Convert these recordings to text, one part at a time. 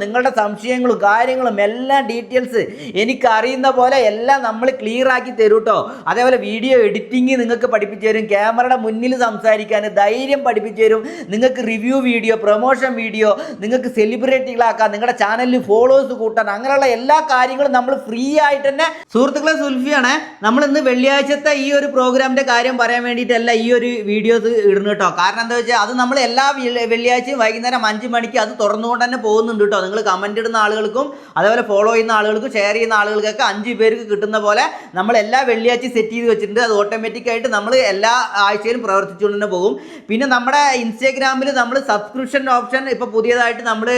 നിങ്ങളുടെ സംശയങ്ങളും കാര്യങ്ങളും എല്ലാം ഡീറ്റെയിൽസ് എനിക്കറിയുന്ന പോലെ എല്ലാം നമ്മൾ ക്ലിയർ ആക്കി തരും കേട്ടോ. അതേപോലെ വീഡിയോ എഡിറ്റിംഗ് നിങ്ങൾക്ക് പഠിപ്പിച്ചു തരും, ക്യാമറയുടെ മുന്നിൽ സംസാരിക്കാൻ ധൈര്യം പഠിപ്പിച്ചു തരും, നിങ്ങൾക്ക് റിവ്യൂ വീഡിയോ, പ്രൊമോഷൻ വീഡിയോ, നിങ്ങൾക്ക് സെലിബ്രിറ്റികളാക്കാം, നിങ്ങളുടെ ചാനലിൽ ഫോളോവേഴ്സ് കൂട്ടാൻ, അങ്ങനെയുള്ള എല്ലാ കാര്യങ്ങളും നമ്മൾ ഫ്രീ ആയിട്ട് തന്നെ. സുഹൃത്തുക്കളെ, സുൽഫിയാണ്. നമ്മൾ ഇന്ന് വെള്ളിയാഴ്ചത്തെ ഈ ഒരു പ്രോഗ്രാമിന്റെ കാര്യം പറയാൻ വേണ്ടിയിട്ടല്ല ഈ ഒരു വീഡിയോസ് ഇടുന്നു കേട്ടോ. കാരണം എന്താ വെച്ചാൽ അത് നമ്മൾ എല്ലാ വെള്ളിയാഴ്ചയും വൈകുന്നേരം 5 മണിക്ക് അത് തുറന്നുകൊണ്ട് തന്നെ പോകുന്നുണ്ട് കേട്ടോ. നിങ്ങൾ കമന്റ് ഇടുന്ന ആളുകൾക്കും അതേപോലെ ഫോളോ ചെയ്യുന്ന ആളുകൾക്കും ഷെയർ ചെയ്യുന്ന ആളുകൾക്കൊക്കെ 5 പേർക്ക് കിട്ടുന്ന പോലെ നമ്മൾ എല്ലാ വെള്ളിയാഴ്ചയും സെറ്റ് ചെയ്ത് വെച്ചിട്ടുണ്ട്. അത് ഓട്ടോമാറ്റിക്കായിട്ട് നമ്മൾ എല്ലാ ആഴ്ചയിലും പ്രവർത്തിച്ചുകൊണ്ട് തന്നെ പോകും. പിന്നെ നമ്മുടെ ഇൻസ്റ്റാഗ്രാമിൽ നമ്മൾ സബ്സ്ക്രിപ്ഷൻ ഓപ്ഷൻ ഇപ്പോൾ പുതിയതായിട്ട് നമ്മൾ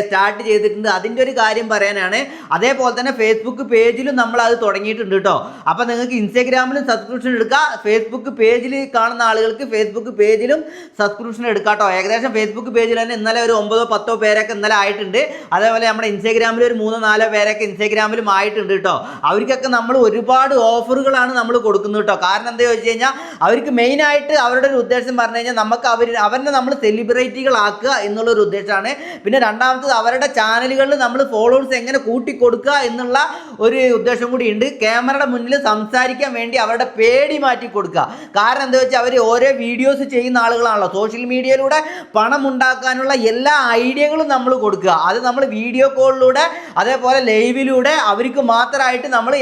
സ്റ്റാർട്ട് ചെയ്തിട്ടുണ്ട്. അതിൻ്റെ ഒരു കാര്യം പറയാനാണ്. അതേപോലെ തന്നെ ഫേസ്ബുക്ക് പേജിലും നമ്മൾ അത് തുടങ്ങിയിട്ടുണ്ട് കേട്ടോ. അപ്പോൾ നിങ്ങൾക്ക് ഇൻസ്റ്റാഗ്രാമിലും സബ്സ്ക്രിപ്ഷൻ എടുക്കാം, ഫേസ്ബുക്ക് പേജിൽ കാണുന്ന ആളുകൾക്ക് ഫേസ്ബുക്ക് പേജിലും സബ്സ്ക്രിപ്ഷൻ എടുക്കാം കേട്ടോ. ഏകദേശം ഫേസ്ബുക്ക് പേജിൽ തന്നെ ഇന്നലെ ഒരു 9-10 പേരൊക്കെ ഇന്നലെ ആയിട്ടുണ്ട്. അതേപോലെ നമ്മുടെ ഇൻസ്റ്റാഗ്രാമിൽ ഒരു 3-4 പേരൊക്കെ ഇൻസ്റ്റാഗ്രാമിലും ആയിട്ടുണ്ട് കേട്ടോ. അവർക്കൊക്കെ നമ്മൾ ഒരുപാട് ഓഫറുകളാണ് നമ്മൾ കൊടുക്കുന്നത് കേട്ടോ. കാരണം എന്താ ചോദിച്ചു കഴിഞ്ഞാൽ അവർക്ക് മെയിനായിട്ട് അവരുടെ ഒരു ഉദ്ദേശം പറഞ്ഞു കഴിഞ്ഞാൽ നമുക്ക് അവരെ നമ്മൾ സെലിബ്രിറ്റികളാക്കുക എന്നുള്ളൊരു ഉദ്ദേശമാണ്. പിന്നെ രണ്ടാമത്തത് അവരുടെ ചാനലുകളിൽ നമ്മൾ ഫോളോവേഴ്സ് എങ്ങനെ കൂട്ടിക്കൊടുക്കുക എന്നുള്ള ഒരു ഉദ്ദേശം കൂടി ഉണ്ട്. ക്യാമറയുടെ മുന്നിൽ സംസാരിക്കാൻ വേണ്ടി അവരുടെ പേടി മാറ്റി കൊടുക്കുക. കാരണം എന്താ വെച്ചാൽ അവർ ഓരോ വീഡിയോസ് ചെയ്യുന്ന ആളുകളാണല്ലോ. സോഷ്യൽ മീഡിയയിലൂടെ പണം ഉണ്ടാക്കാനുള്ള എല്ലാ ഐഡിയകളും നമ്മൾ കൊടുക്കുക. അത് നമ്മൾ വീഡിയോ കോളിലൂടെ അതേപോലെ ലൈവിലൂടെ അവർക്ക് മാത്രമായിട്ട് നമ്മൾ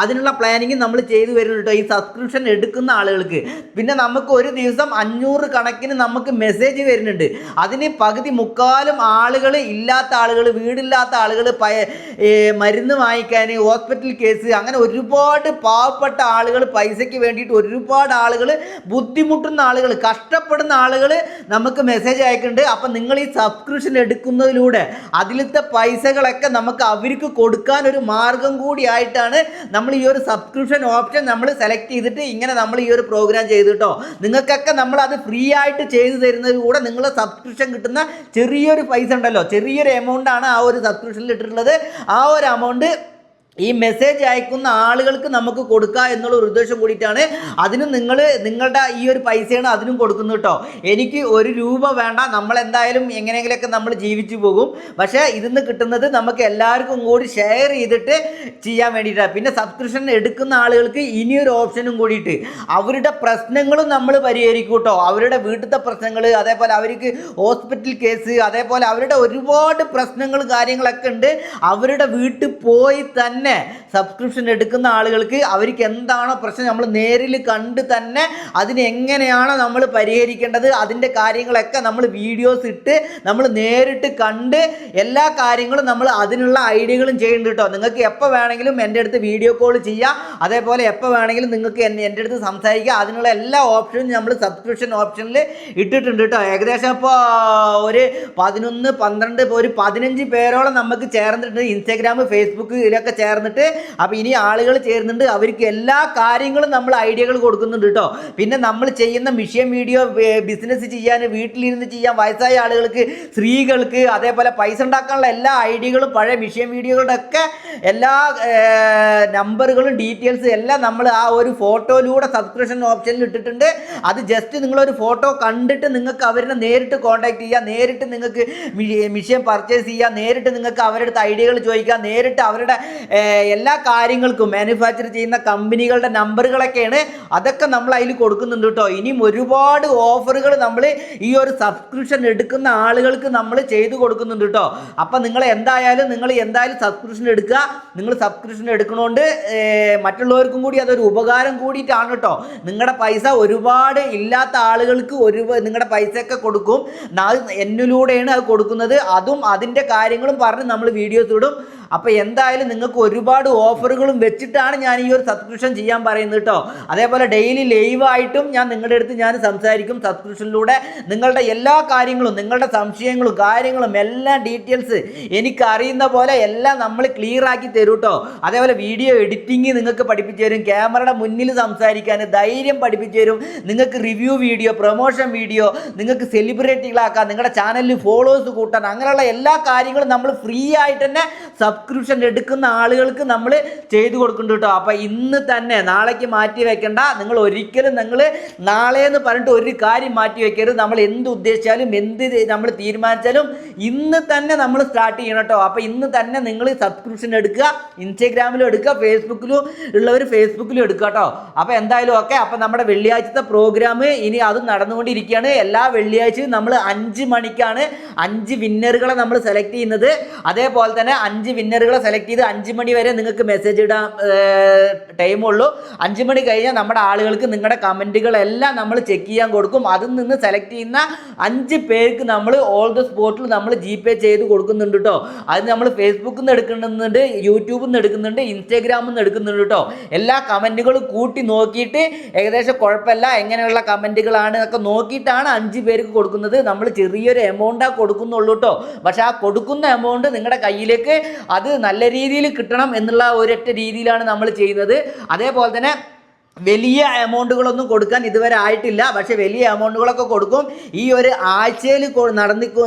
അതിനുള്ള പ്ലാനിങ് നമ്മൾ ചെയ്തു വരുന്നുണ്ട് ഈ സബ്സ്ക്രിപ്ഷൻ എടുക്കുന്ന ആളുകൾക്ക്. പിന്നെ നമുക്ക് ഒരു ദിവസം 500 കണക്കിന് നമുക്ക് മെസ്സേജ് വരുന്നുണ്ട്. അതിന് പകുതി മുക്കാലും ആളുകൾ ഇല്ലാത്ത ആളുകൾ, വീടില്ലാത്ത ആളുകൾ, മരുന്ന് വാങ്ങിക്കാൻ, ഹോസ്പിറ്റൽ കേസ്, അങ്ങനെ ഒരുപാട് പാവപ്പെട്ട ആളുകൾ, പൈസയ്ക്ക് വേണ്ടിയിട്ട് ഒരുപാട് ആളുകൾ, ബുദ്ധിമുട്ടുന്ന ആളുകൾ, കഷ്ടപ്പെടുന്ന ആളുകൾ നമുക്ക് മെസ്സേജ് അയക്കുന്നുണ്ട്. അപ്പം നിങ്ങൾ ഈ സബ്സ്ക്രിപ്ഷൻ എടുക്കുന്നതിലൂടെ അതിലത്തെ പൈസകളൊക്കെ നമുക്ക് അവർക്ക് കൊടുക്കാൻ ഒരു മാർഗം കൂടിയായിട്ടാണ് നമ്മൾ ഈ ഒരു സബ്സ്ക്രിപ്ഷൻ ഓപ്ഷൻ നമ്മൾ സെലക്ട് ചെയ്തിട്ട് ഇങ്ങനെ നമ്മൾ ഈ ഒരു പ്രോഗ്രാം ചെയ്തു കേട്ടോ. നിങ്ങൾക്കൊക്കെ നമ്മൾ അത് ഫ്രീ ആയിട്ട് ചെയ്തു തരുന്നതിലൂടെ നിങ്ങളുടെ സബ്സ്ക്രിപ്ഷൻ കിട്ടുന്ന ചെറിയൊരു പൈസ ഉണ്ടല്ലോ, ചെറിയൊരു എമൗണ്ട് ആണ് ആ ഒരു സബ്സ്ക്രിപ്ഷനിൽ ഇട്ടിട്ടുള്ളത്. ആ ഒരു എമൗണ്ട് ഈ മെസ്സേജ് അയക്കുന്ന ആളുകൾക്ക് നമുക്ക് കൊടുക്കുക എന്നുള്ള ഒരു ഉദ്ദേശം കൂടിയിട്ടാണ്. അതിന് നിങ്ങളുടെ ഈ ഒരു പൈസയാണ് അതിനും കൊടുക്കുന്നത് കേട്ടോ. എനിക്ക് 1 രൂപ വേണ്ട, നമ്മളെന്തായാലും എങ്ങനെയെങ്കിലുമൊക്കെ നമ്മൾ ജീവിച്ചു പോകും. പക്ഷേ ഇതിന്ന് കിട്ടുന്നത് നമുക്ക് എല്ലാവർക്കും കൂടി ഷെയർ ചെയ്തിട്ട് ചെയ്യാൻ വേണ്ടിയിട്ടാണ്. പിന്നെ സബ്സ്ക്രിപ്ഷൻ എടുക്കുന്ന ആളുകൾക്ക് ഇനിയൊരു ഓപ്ഷനും കൂടിയിട്ട് അവരുടെ പ്രശ്നങ്ങളും നമ്മൾ പരിഹരിക്കും കേട്ടോ. അവരുടെ വീട്ടിലത്തെ പ്രശ്നങ്ങൾ, അതേപോലെ അവർക്ക് ഹോസ്പിറ്റൽ കേസ്, അതേപോലെ അവരുടെ ഒരുപാട് പ്രശ്നങ്ങൾ കാര്യങ്ങളൊക്കെ ഉണ്ട്. അവരുടെ വീട്ടിൽ പോയി തന്നെ സബ്സ്ക്രിപ്ഷൻ എടുക്കുന്ന ആളുകൾക്ക് അവർക്ക് എന്താണോ പ്രശ്നം നമ്മൾ നേരിൽ കണ്ട് തന്നെ അതിനെങ്ങനെയാണ് നമ്മൾ പരിഹരിക്കേണ്ടത്, അതിൻ്റെ കാര്യങ്ങളൊക്കെ നമ്മൾ വീഡിയോസ് ഇട്ട് നമ്മൾ നേരിട്ട് കണ്ട് എല്ലാ കാര്യങ്ങളും നമ്മൾ അതിനുള്ള ഐഡിയകളും ചെയ്യുന്നുണ്ട് കേട്ടോ. നിങ്ങൾക്ക് എപ്പോൾ വേണമെങ്കിലും എൻ്റെ അടുത്ത് വീഡിയോ കോൾ ചെയ്യാം, അതേപോലെ എപ്പോൾ വേണമെങ്കിലും നിങ്ങൾക്ക് എൻ്റെ അടുത്ത് സംസാരിക്കാം. അതിനുള്ള എല്ലാ ഓപ്ഷനും നമ്മൾ സബ്സ്ക്രിപ്ഷൻ ഓപ്ഷനിൽ ഇട്ടിട്ടുണ്ട് കേട്ടോ. ഏകദേശം ഇപ്പോൾ ഒരു 11, 12, ഒരു 15 പേരോളം നമുക്ക് ചേർന്നിട്ടുണ്ട്. ഇൻസ്റ്റാഗ്രാം, ഫേസ്ബുക്ക് ഇതിലൊക്കെ ചേർന്നിട്ട്. അപ്പോൾ ഇനി ആളുകൾ ചേരുന്നുണ്ട്. അവർക്ക് എല്ലാ കാര്യങ്ങളും നമ്മൾ ഐഡിയകൾ കൊടുക്കുന്നുണ്ട് കേട്ടോ. പിന്നെ നമ്മൾ ചെയ്യുന്ന മിഷൻ വീഡിയോ, ബിസിനസ് ചെയ്യാൻ, വീട്ടിലിരുന്ന് ചെയ്യാൻ, വയസ്സായ ആളുകൾക്ക്, സ്ത്രീകൾക്ക്, അതേപോലെ പൈസ ഉണ്ടാക്കാനുള്ള എല്ലാ ഐഡിയകളും, പഴയ മിഷൻ വീഡിയോകളുടെ ഒക്കെ എല്ലാ നമ്പറുകളും ഡീറ്റെയിൽസ് എല്ലാം നമ്മൾ ആ ഒരു ഫോട്ടോയിലൂടെ സബ്സ്ക്രിപ്ഷൻ ഓപ്ഷനിൽ ഇട്ടിട്ടുണ്ട്. അത് ജസ്റ്റ് നിങ്ങളൊരു ഫോട്ടോ കണ്ടിട്ട് നിങ്ങൾക്ക് അവരെ നേരിട്ട് കോൺടാക്ട് ചെയ്യാം, നേരിട്ട് നിങ്ങൾക്ക് മിഷൻ പർച്ചേസ് ചെയ്യാം, നേരിട്ട് നിങ്ങൾക്ക് അവരുടെ അടുത്ത് ഐഡിയകൾ ചോദിക്കാം, നേരിട്ട് അവരുടെ എല്ലാ കാര്യങ്ങൾക്കും മാനുഫാക്ചർ ചെയ്യുന്ന കമ്പനികളുടെ നമ്പറുകളൊക്കെയാണ്. അതൊക്കെ നമ്മൾ അതിൽ കൊടുക്കുന്നുണ്ട് കേട്ടോ. ഇനിയും ഒരുപാട് ഓഫറുകൾ നമ്മൾ ഈ ഒരു സബ്സ്ക്രിപ്ഷൻ എടുക്കുന്ന ആളുകൾക്ക് നമ്മൾ ചെയ്തു കൊടുക്കുന്നുണ്ട് കേട്ടോ. അപ്പം നിങ്ങൾ എന്തായാലും സബ്സ്ക്രിപ്ഷൻ എടുക്കുക. നിങ്ങൾ സബ്സ്ക്രിപ്ഷൻ എടുക്കണോണ്ട് മറ്റുള്ളവർക്കും കൂടി അതൊരു ഉപകാരം കൂടിയിട്ടാണ് കേട്ടോ. നിങ്ങളുടെ പൈസ ഒരുപാട് ഇല്ലാത്ത ആളുകൾക്ക് നിങ്ങളുടെ പൈസയൊക്കെ കൊടുക്കും. എന്നിലൂടെയാണ് അത് കൊടുക്കുന്നത്. അതും അതിൻ്റെ കാര്യങ്ങളും പറഞ്ഞ് നമ്മൾ വീഡിയോസ് ഇടും. അപ്പോൾ എന്തായാലും നിങ്ങൾക്ക് ഒരുപാട് ഓഫറുകളും വെച്ചിട്ടാണ് ഞാൻ ഈ ഒരു സബ്സ്ക്രിപ്ഷൻ ചെയ്യാൻ പറയുന്നത് കേട്ടോ. അതേപോലെ ഡെയിലി ലൈവായിട്ടും ഞാൻ നിങ്ങളുടെ അടുത്ത് സംസാരിക്കും. സബ്സ്ക്രിപ്ഷനിലൂടെ നിങ്ങളുടെ എല്ലാ കാര്യങ്ങളും, നിങ്ങളുടെ സംശയങ്ങളും കാര്യങ്ങളും എല്ലാം ഡീറ്റെയിൽസ് എനിക്കറിയുന്ന പോലെ എല്ലാം നമ്മൾ ക്ലിയർ ആക്കി തരും കേട്ടോ. അതേപോലെ വീഡിയോ എഡിറ്റിംഗ് നിങ്ങൾക്ക് പഠിപ്പിച്ചു തരും, ക്യാമറയുടെ മുന്നിൽ സംസാരിക്കാൻ ധൈര്യം പഠിപ്പിച്ചു തരും, നിങ്ങൾക്ക് റിവ്യൂ വീഡിയോ, പ്രൊമോഷൻ വീഡിയോ, നിങ്ങൾക്ക് സെലിബ്രിറ്റികളാക്കാം, നിങ്ങളുടെ ചാനലിൽ ഫോളോവേഴ്സ് കൂട്ടാൻ, അങ്ങനെയുള്ള എല്ലാ കാര്യങ്ങളും നമ്മൾ ഫ്രീ ആയിട്ട് തന്നെ സബ്സ്ക്രിപ്ഷൻ എടുക്കുന്ന ആളുകൾക്ക് നമ്മൾ ചെയ്തു കൊടുക്കുന്നുണ്ട് കേട്ടോ. അപ്പോൾ ഇന്ന് തന്നെ, നാളേക്ക് മാറ്റി വെക്കണ്ട. നിങ്ങൾ ഒരിക്കലും നാളെ എന്ന് പറഞ്ഞിട്ട് ഒരു കാര്യം മാറ്റി വെക്കരുത്. നമ്മൾ എന്ത് ഉദ്ദേശിച്ചാലും എന്ത് നമ്മൾ തീരുമാനിച്ചാലും ഇന്ന് തന്നെ നമ്മൾ സ്റ്റാർട്ട് ചെയ്യണം കേട്ടോ. അപ്പോൾ ഇന്ന് തന്നെ നിങ്ങൾ സബ്സ്ക്രിപ്ഷൻ എടുക്കുക. ഇൻസ്റ്റാഗ്രാമിലും എടുക്കുക, ഫേസ്ബുക്കിലും ഉള്ളവർ ഫേസ്ബുക്കിലും എടുക്കുക കേട്ടോ. അപ്പോൾ എന്തായാലും ഓക്കെ. അപ്പോൾ നമ്മുടെ വെള്ളിയാഴ്ചത്തെ പ്രോഗ്രാം ഇനി അത് നടന്നുകൊണ്ടിരിക്കുകയാണ്. എല്ലാ വെള്ളിയാഴ്ചയും നമ്മൾ 5 മണിക്കാണ് 5 വിന്നറുകളെ നമ്മൾ സെലക്ട് ചെയ്യുന്നത്. അതേപോലെ തന്നെ 5 വിന്നറുകളെ സെലക്ട് ചെയ്ത് 5 മണി വരെ നിങ്ങൾക്ക് മെസ്സേജ് ഇടാൻ ടൈമുള്ളൂ. 5 മണി കഴിഞ്ഞാൽ നമ്മുടെ ആളുകൾക്ക് നിങ്ങളുടെ കമൻറ്റുകളെല്ലാം നമ്മൾ ചെക്ക് ചെയ്യാൻ കൊടുക്കും. അതിൽ നിന്ന് സെലക്ട് ചെയ്യുന്ന 5 പേർക്ക് നമ്മൾ ഓൾ ദ സ്പോട്ടിൽ നമ്മൾ GPay ചെയ്ത് കൊടുക്കുന്നുണ്ട് കേട്ടോ. അത് നമ്മൾ ഫേസ്ബുക്കിൽ നിന്ന് എടുക്കുന്നുണ്ട്, യൂട്യൂബിൽ നിന്ന് എടുക്കുന്നുണ്ട്, ഇൻസ്റ്റാഗ്രാമിൽ നിന്ന് എടുക്കുന്നുണ്ട് കേട്ടോ. എല്ലാ കമൻറ്റുകളും കൂട്ടി നോക്കിയിട്ട് ഏകദേശം കുഴപ്പമില്ല, എങ്ങനെയുള്ള കമൻറ്റുകളാണ് എന്നൊക്കെ നോക്കിയിട്ടാണ് 5 പേർക്ക് കൊടുക്കുന്നത്. നമ്മൾ ചെറിയൊരു എമൗണ്ടാണ് കൊടുക്കുന്നുള്ളൂ കേട്ടോ. പക്ഷേ ആ കൊടുക്കുന്ന എമൗണ്ട് നിങ്ങളുടെ കയ്യിലേക്ക് അത് നല്ല രീതിയിൽ കിട്ടണം എന്നുള്ള ഒരൊറ്റ രീതിയിലാണ് നമ്മൾ ചെയ്യുന്നത്. അതേപോലെ തന്നെ വലിയ എമൗണ്ടുകളൊന്നും കൊടുക്കാൻ ഇതുവരെ ആയിട്ടില്ല. പക്ഷേ വലിയ എമൗണ്ടുകളൊക്കെ കൊടുക്കും. ഈ ഒരു ആഴ്ചയിൽ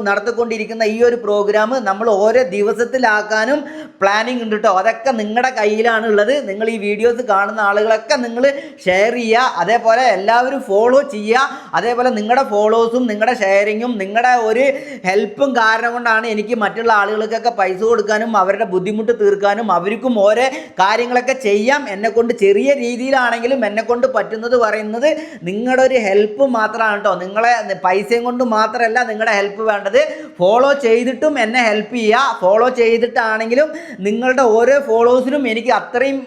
നടത്തിക്കൊണ്ടിരിക്കുന്ന ഈ ഒരു പ്രോഗ്രാം നമ്മൾ ഓരോ ദിവസത്തിലാക്കാനും പ്ലാനിങ് ഉണ്ട് കേട്ടോ. അതൊക്കെ നിങ്ങളുടെ കയ്യിലാണ് ഉള്ളത്. നിങ്ങൾ ഈ വീഡിയോസ് കാണുന്ന ആളുകളൊക്കെ നിങ്ങൾ ഷെയർ ചെയ്യുക, അതേപോലെ എല്ലാവരും ഫോളോ ചെയ്യുക. അതേപോലെ നിങ്ങളുടെ ഫോളോസും നിങ്ങളുടെ ഷെയറിങ്ങും നിങ്ങളുടെ ഒരു ഹെൽപ്പും കാരണം കൊണ്ടാണ് എനിക്ക് മറ്റുള്ള ആളുകൾക്കൊക്കെ പൈസ കൊടുക്കാനും അവരുടെ ബുദ്ധിമുട്ട് തീർക്കാനും അവർക്കും ഓരോ കാര്യങ്ങളൊക്കെ ചെയ്യാം. എന്നെക്കൊണ്ട് ചെറിയ രീതിയിലാണെങ്കിലും എന്നെ കൊണ്ട് പറ്റുന്നത് പറയുന്നത് നിങ്ങളുടെ ഒരു ഹെൽപ്പ് മാത്രമാണ് കേട്ടോ. നിങ്ങളെ പൈസയും കൊണ്ട് മാത്രമല്ല നിങ്ങളുടെ ഹെൽപ്പ് വേണ്ടത്. ഫോളോ ചെയ്തിട്ടും എന്നെ ഹെൽപ്പ് ചെയ്യുക. ഫോളോ ചെയ്തിട്ടാണെങ്കിലും നിങ്ങളുടെ ഓരോ ഫോളോസിനും എനിക്ക് അത്രയും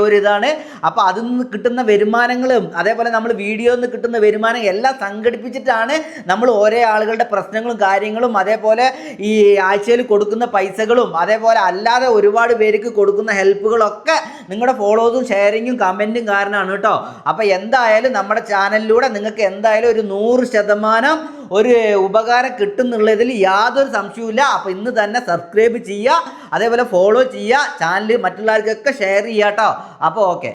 ഒരിതാണ്. അപ്പോൾ അതിൽ നിന്ന് കിട്ടുന്ന വരുമാനങ്ങളും അതേപോലെ നമ്മൾ വീഡിയോയിൽ നിന്ന് കിട്ടുന്ന വരുമാനം എല്ലാം സംഘടിപ്പിച്ചിട്ടാണ് നമ്മൾ ഓരോ ആളുകളുടെ പ്രശ്നങ്ങളും കാര്യങ്ങളും അതേപോലെ ഈ ആഴ്ചയിൽ കൊടുക്കുന്ന പൈസകളും അതേപോലെ അല്ലാതെ ഒരുപാട് പേർക്ക് കൊടുക്കുന്ന ഹെൽപ്പുകളൊക്കെ നിങ്ങളുടെ ഫോളോസും ഷെയറിങ്ങും കമൻറ്റും കാരണമാണ് കേട്ടോ. അപ്പോൾ എന്തായാലും നമ്മുടെ ചാനലിലൂടെ നിങ്ങൾക്ക് എന്തായാലും ഒരു 100% ഒരു ഉപകാരം കിട്ടുന്നുള്ളതിൽ യാതൊരു സംശയവുമില്ല. അപ്പോൾ ഇന്ന് തന്നെ സബ്സ്ക്രൈബ് ചെയ്യുക, അതേപോലെ ഫോളോ ചെയ്യുക, ചാനൽ മറ്റുള്ളവർക്കൊക്കെ ഷെയർ ചെയ്യുക കേട്ടോ. അപ്പോൾ ഓക്കെ.